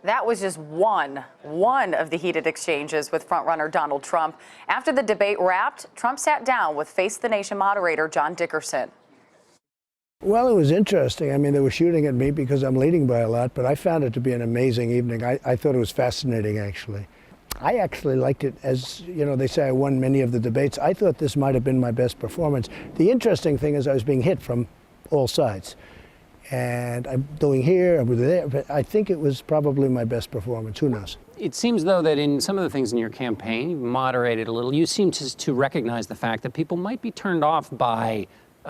That was just one of the heated exchanges with frontrunner Donald Trump. After the debate wrapped, Trump sat down with Face the Nation moderator John Dickerson. Well, it was interesting. I mean, they were shooting at me because I'm leading by a lot, but I found it to be an amazing evening. I thought it was fascinating, actually. I actually liked it. As you know, they say I won many of the debates. I thought this might have been my best performance. The interesting thing is I was being hit from all sides. And I'm doing here, I'm there, but I think it was probably my best performance. Who knows? It seems, though, that in some of the things in your campaign, you've moderated a little. You seem to recognize the fact that people might be turned off by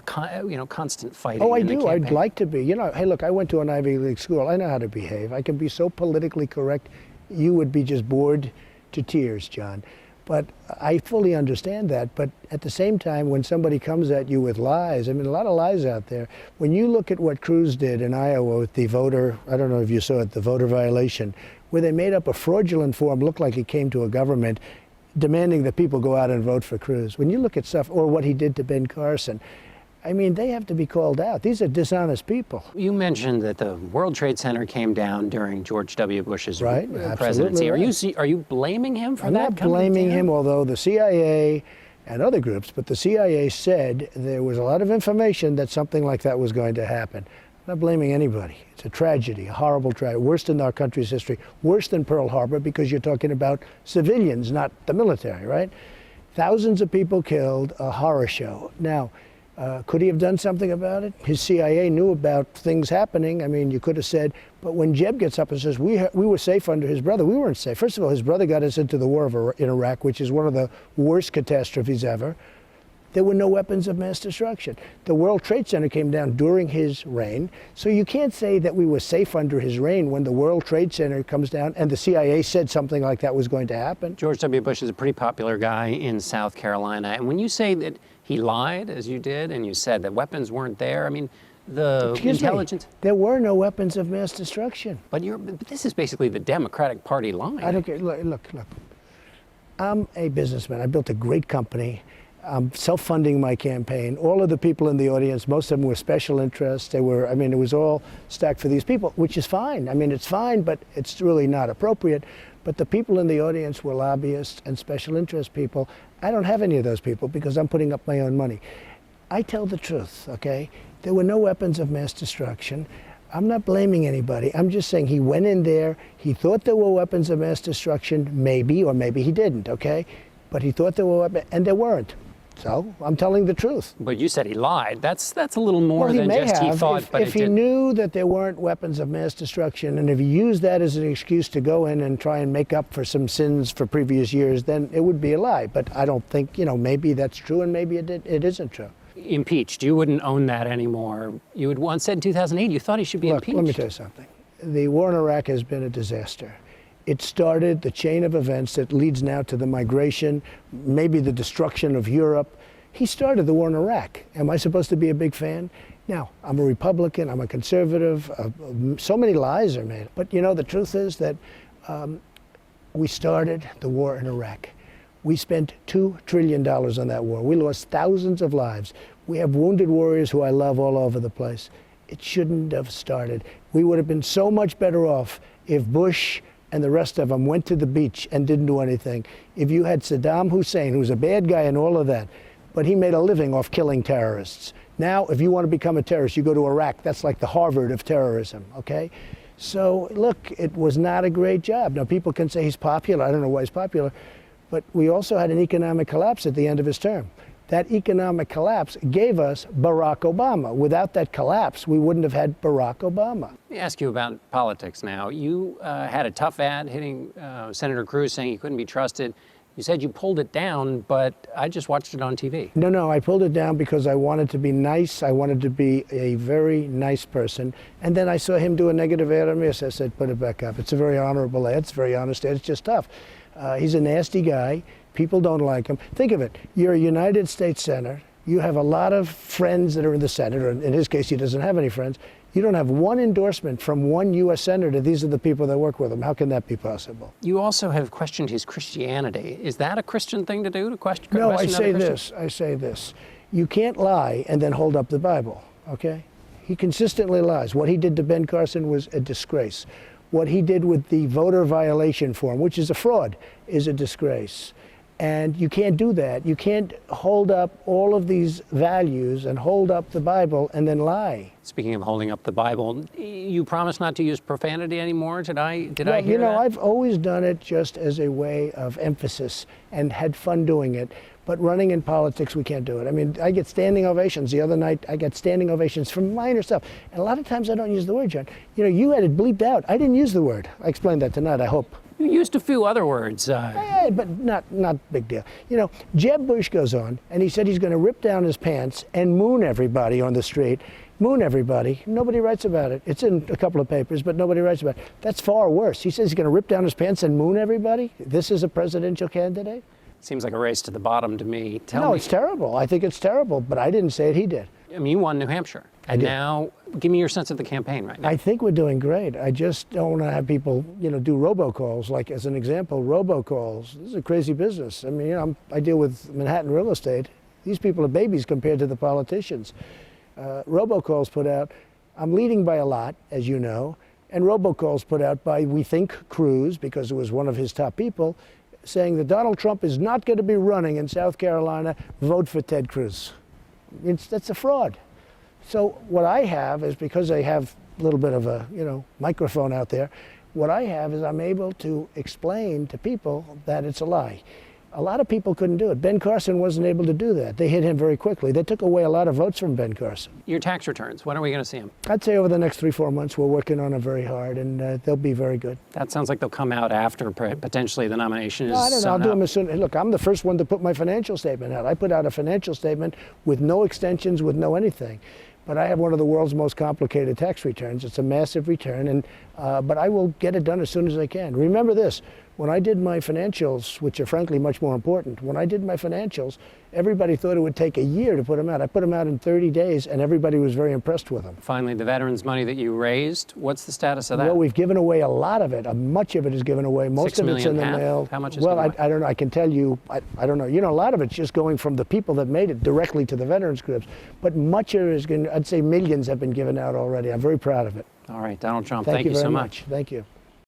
constant fighting. Oh, I do. I'd like to be. You know, hey, look, I went to an Ivy League school. I know how to behave. I can be so politically correct, you would be just bored to tears, John. But I fully understand that. But at the same time, when somebody comes at you with lies, I mean, a lot of lies out there. When you look at what Cruz did in Iowa with the voter, I don't know if you saw it, the voter violation, where they made up a fraudulent form, looked like it came to a government, demanding that people go out and vote for Cruz. When you look at stuff, or what he did to Ben Carson, I mean, they have to be called out. These are dishonest people. You mentioned that the World Trade Center came down during George W. Bush's presidency. Right. Are you blaming him for I'm that? I'm not blaming him, although the CIA and other groups, but the CIA said there was a lot of information that something like that was going to happen. I'm not blaming anybody. It's a tragedy, a horrible tragedy, worst in our country's history, worse than Pearl Harbor, because you're talking about civilians, not the military, right? Thousands of people killed, a horror show. Now, could he have done something about it? His CIA knew about things happening. I mean, you could have said, but when Jeb gets up and says, we were safe under his brother, we weren't safe. First of all, his brother got us into the war in Iraq, which is one of the worst catastrophes ever. There were no weapons of mass destruction. The World Trade Center came down during his reign. So you can't say that we were safe under his reign when the World Trade Center comes down and the CIA said something like that was going to happen. George W. Bush is a pretty popular guy in South Carolina. And when you say that he lied, as you did, and you said that weapons weren't there, I mean, the intelligence... There were no weapons of mass destruction. But this is basically the Democratic Party lying. I don't care. Look. I'm a businessman. I built a great company. I'm self-funding my campaign. All of the people in the audience, most of them were special interests. They were, I mean, it was all stacked for these people, which is fine. I mean, it's fine, but it's really not appropriate. But the people in the audience were lobbyists and special interest people. I don't have any of those people because I'm putting up my own money. I tell the truth, okay? There were no weapons of mass destruction. I'm not blaming anybody. I'm just saying he went in there, he thought there were weapons of mass destruction, maybe, or maybe he didn't, okay? But he thought there were weapons, and there weren't. So I'm telling the truth. But you said he lied. That's a little more than just he thought. If he knew that there weren't weapons of mass destruction, and if he used that as an excuse to go in and try and make up for some sins for previous years, then it would be a lie. But I don't think, maybe that's true and maybe it isn't true. Impeached. You wouldn't own that anymore. You had once said in 2008 you thought he should be impeached. Let me tell you something. The war in Iraq has been a disaster. It started the chain of events that leads now to the migration, maybe the destruction of Europe. He started the war in Iraq. Am I supposed to be a big fan? Now, I'm a Republican, I'm a conservative, so many lies are made. But the truth is that we started the war in Iraq. We spent $2 trillion on that war. We lost thousands of lives. We have wounded warriors who I love all over the place. It shouldn't have started. We would have been so much better off if Bush and the rest of them went to the beach and didn't do anything. If you had Saddam Hussein, who's a bad guy and all of that, but he made a living off killing terrorists. Now, if you want to become a terrorist, you go to Iraq. That's like the Harvard of terrorism, okay? So, look, it was not a great job. Now, people can say he's popular. I don't know why he's popular. But we also had an economic collapse at the end of his term. That economic collapse gave us Barack Obama. Without that collapse, we wouldn't have had Barack Obama. Let me ask you about politics now. You had a tough ad hitting Senator Cruz saying he couldn't be trusted. You said you pulled it down, but I just watched it on TV. No, I pulled it down because I wanted to be nice. I wanted to be a very nice person. And then I saw him do a negative ad on me. So I said, put it back up. It's a very honorable ad. It's a very honest ad. It's just tough. He's a nasty guy. People don't like him. Think of it. You're a United States Senator. You have a lot of friends that are in the Senate, or in his case, he doesn't have any friends. You don't have one endorsement from one U.S. senator. These are the people that work with him. How can that be possible? You also have questioned his Christianity. Is that a Christian thing to do, to question? No, I say this. You can't lie and then hold up the Bible, okay? He consistently lies. What he did to Ben Carson was a disgrace. What he did with the voter violation form, which is a fraud, is a disgrace. And you can't do that. You can't hold up all of these values and hold up the Bible and then lie. Speaking of holding up the Bible, you promised not to use profanity anymore. Did I hear that? You know, I've always done it just as a way of emphasis and had fun doing it. But running in politics, we can't do it. I mean, I get standing ovations. The other night, I got standing ovations from minor stuff. And a lot of times I don't use the word, John. You know, you had it bleeped out. I didn't use the word. I explained that tonight, I hope. You used a few other words. Yeah, but not big deal. You know, Jeb Bush goes on, and he said he's going to rip down his pants and moon everybody on the street. Moon everybody. Nobody writes about it. It's in a couple of papers, but nobody writes about it. That's far worse. He says he's going to rip down his pants and moon everybody? This is a presidential candidate? Seems like a race to the bottom to me. No, it's terrible. I think it's terrible, but I didn't say it, he did. I mean, you won New Hampshire. And now, give me your sense of the campaign right now. I think we're doing great. I just don't want to have people, you know, do robocalls. Like, as an example, robocalls. This is a crazy business. I mean, you know, I deal with Manhattan real estate. These people are babies compared to the politicians. Robocalls put out, I'm leading by a lot, as you know, and robocalls put out by, we think, Cruz, because it was one of his top people, saying that Donald Trump is not going to be running in South Carolina. Vote for Ted Cruz. That's a fraud. So what I have is, because I have a little bit of a, you know, microphone out there, what I have is I'm able to explain to people that it's a lie. A lot of people couldn't do it. Ben Carson wasn't able to do that. They hit him very quickly. They took away a lot of votes from Ben Carson. Your tax returns, when are we going to see them? I'd say over the next 3-4 months, we're working on them very hard, and they'll be very good. That sounds like they'll come out after potentially the nomination is No, I don't know. I'll do them up. as soon. Look, I'm the first one to put my financial statement out. I put out a financial statement with no extensions, with no anything. But I have one of the world's most complicated tax returns. It's a massive return, and but I will get it done as soon as I can. Remember this, when I did my financials, which are frankly much more important, when I did my financials, everybody thought it would take a year to put them out. I put them out in 30 days, and everybody was very impressed with them. Finally, the veterans' money that you raised, what's the status of that? Well, we've given away a lot of it. Much of it is given away. Most of it's in the mail. How much is Well, given away? I don't know. I can tell you, I don't know. You know, a lot of it's just going from the people that made it directly to the veterans groups. But much of it is going, I'd say millions have been given out already. I'm very proud of it. All right, Donald Trump, Thank you so very much. Thank you.